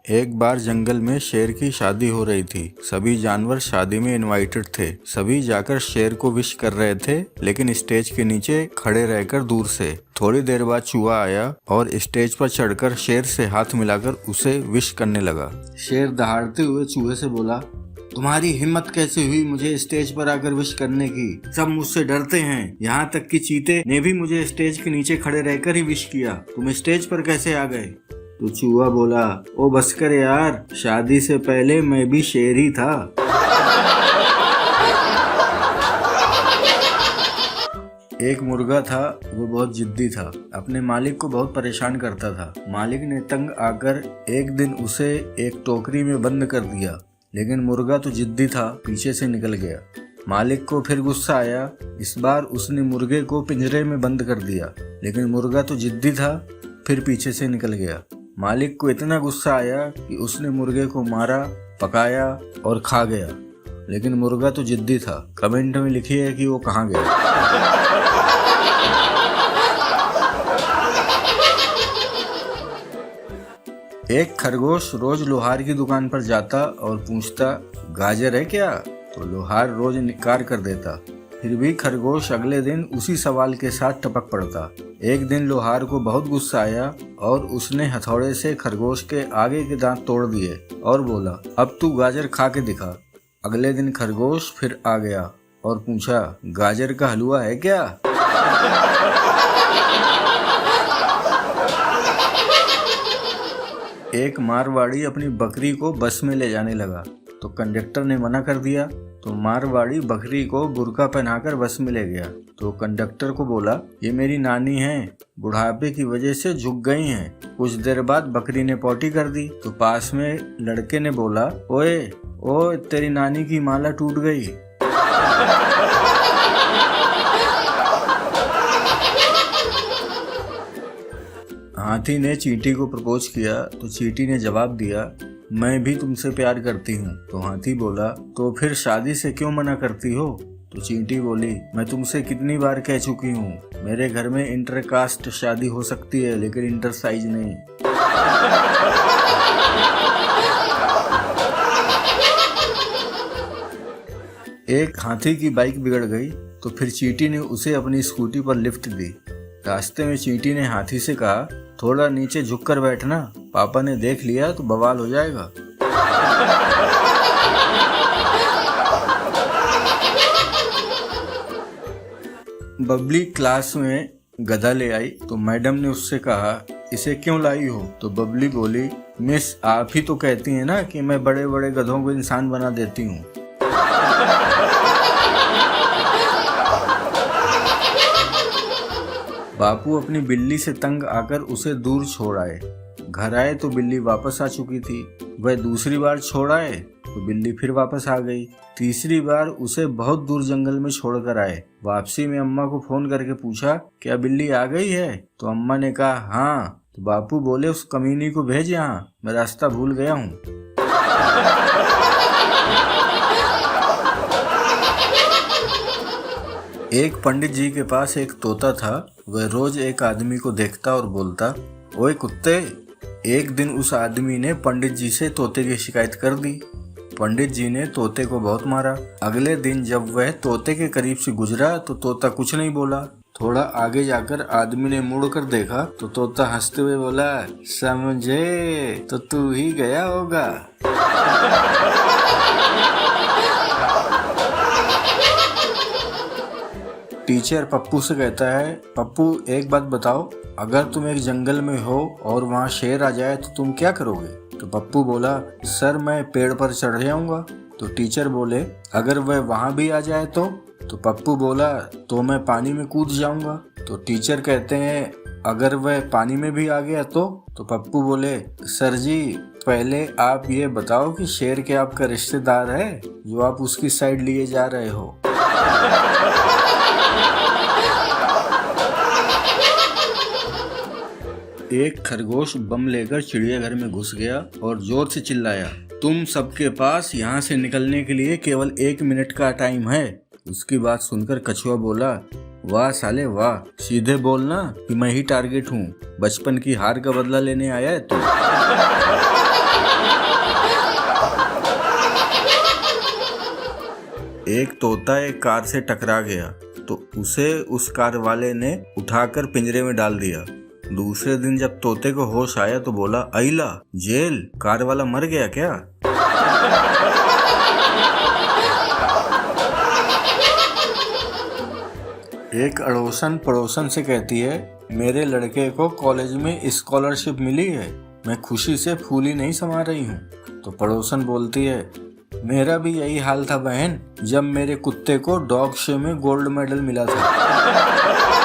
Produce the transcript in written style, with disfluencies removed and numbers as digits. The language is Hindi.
एक बार जंगल में शेर की शादी हो रही थी। सभी जानवर शादी में इनवाइटेड थे। सभी जाकर शेर को विश कर रहे थे, लेकिन स्टेज के नीचे खड़े रहकर दूर से। थोड़ी देर बाद चूहा आया और स्टेज पर चढ़कर शेर से हाथ मिलाकर उसे विश करने लगा। शेर दहाड़ते हुए चूहे से बोला, तुम्हारी हिम्मत कैसे हुई मुझे स्टेज पर आकर विश करने की? सब मुझसे डरते हैं, यहाँ तक कि चीते ने भी मुझे स्टेज के नीचे खड़े रहकर ही विश किया। तुम स्टेज पर कैसे आ गए? तो चूहा बोला, ओ बस कर यार, शादी से पहले मैं भी शेर ही था। एक मुर्गा था, वो बहुत जिद्दी था। अपने मालिक को बहुत परेशान करता था। मालिक ने तंग आकर एक दिन उसे एक टोकरी में बंद कर दिया, लेकिन मुर्गा तो जिद्दी था, पीछे से निकल गया। मालिक को फिर गुस्सा आया। इस बार उसने मुर्गे को पिंजरे में बंद कर दिया, लेकिन मुर्गा तो जिद्दी था, फिर पीछे से निकल गया। मालिक को इतना गुस्सा आया कि उसने मुर्गे को मारा, पकाया और खा गया, लेकिन मुर्गा तो जिद्दी था। कमेंट में लिखिए कि वो कहाँ गया। एक खरगोश रोज लोहार की दुकान पर जाता और पूछता, गाजर है क्या? तो लोहार रोज इनकार कर देता। फिर भी खरगोश अगले दिन उसी सवाल के साथ टपक पड़ता। एक दिन लोहार को बहुत गुस्सा आया और उसने हथौड़े से खरगोश के आगे के दांत तोड़ दिए और बोला, अब तू गाजर खा के दिखा। अगले दिन खरगोश फिर आ गया और पूछा, गाजर का हलवा है क्या? एक मारवाड़ी अपनी बकरी को बस में ले जाने लगा, तो कंडक्टर ने मना कर दिया। तो मारवाड़ी बकरी को बुर्का पहनाकर बस में ले गया। तो कंडक्टर को बोला, ये मेरी नानी है, बुढ़ापे की वजह से झुक गई हैं। कुछ देर बाद बकरी ने पॉटी कर दी। तो पास में लड़के ने बोला, ओए तेरी नानी की माला टूट गई। हाथी ने चींटी को प्रपोज किया। तो चींटी ने जवाब दिया, मैं भी तुमसे प्यार करती हूँ। तो हाथी बोला, तो फिर शादी से क्यों मना करती हो? तो चींटी बोली, मैं तुमसे कितनी बार कह चुकी हूँ, मेरे घर में इंटरकास्ट शादी हो सकती है, लेकिन इंटर साइज नहीं। एक हाथी की बाइक बिगड़ गई, तो फिर चींटी ने उसे अपनी स्कूटी पर लिफ्ट दी। रास्ते में चींटी ने हाथी से कहा, थोड़ा नीचे झुककर बैठना, पापा ने देख लिया तो बवाल हो जाएगा। बबली क्लास में गधा ले आई। तो मैडम ने उससे कहा, इसे क्यों लाई हो? तो बबली बोली, मिस आप ही तो कहती हैं ना कि मैं बड़े बड़े गधों को इंसान बना देती हूँ। बापू अपनी बिल्ली से तंग आकर उसे दूर छोड़ आए। घर आए तो बिल्ली वापस आ चुकी थी। वह दूसरी बार छोड़ आए तो बिल्ली फिर वापस आ गई। तीसरी बार उसे बहुत दूर जंगल में छोड़कर आए। वापसी में अम्मा को फोन करके पूछा, क्या बिल्ली आ गई है? तो अम्मा ने कहा, हाँ। तो बापू बोले, उस कमीनी को भेज यहाँ, मैं रास्ता भूल गया हूँ। एक पंडित जी के पास एक तोता था। वह रोज एक आदमी को देखता और बोलता, ओए कुत्ते। एक दिन उस आदमी ने पंडित जी से तोते की शिकायत कर दी। पंडित जी ने तोते को बहुत मारा। अगले दिन जब वह तोते के करीब से गुजरा तो तोता कुछ नहीं बोला। थोड़ा आगे जाकर आदमी ने मुड़कर देखा तो तोता हंसते हुए बोला, समझे तो तू ही गया होगा। टीचर पप्पू से कहता है, पप्पू एक बात बताओ, अगर तुम एक जंगल में हो और वहाँ शेर आ जाए तो तुम क्या करोगे? तो पप्पू बोला, सर मैं पेड़ पर चढ़ जाऊंगा। तो टीचर बोले, अगर वह वहाँ भी आ जाए तो? तो पप्पू बोला, तो मैं पानी में कूद जाऊंगा। तो टीचर कहते हैं, अगर वह पानी में भी आ गया तो? तो पप्पू बोले, सर जी पहले आप ये बताओ कि शेर क्या आपका रिश्तेदार है जो आप उसकी साइड लिए जा रहे हो? एक खरगोश बम लेकर चिड़ियाघर में घुस गया और जोर से चिल्लाया, तुम सबके पास यहाँ से निकलने के लिए केवल 1 मिनट का टाइम है। उसकी बात सुनकर कछुआ बोला, वाह साले वाह, सीधे बोलना कि मैं ही टारगेट हूँ। बचपन की हार का बदला लेने आया है तू। एक तोता एक कार से टकरा गया तो उसे उस कार वाले ने उठाकर पिंजरे में डाल दिया। दूसरे दिन जब तोते को होश आया तो बोला, अइला जेल, कार वाला मर गया क्या? एक अड़ोसन पड़ोसन से कहती है, मेरे लड़के को कॉलेज में स्कॉलरशिप मिली है, मैं खुशी से फूली नहीं समा रही हूँ। तो पड़ोसन बोलती है, मेरा भी यही हाल था बहन, जब मेरे कुत्ते को डॉग शो में गोल्ड मेडल मिला था।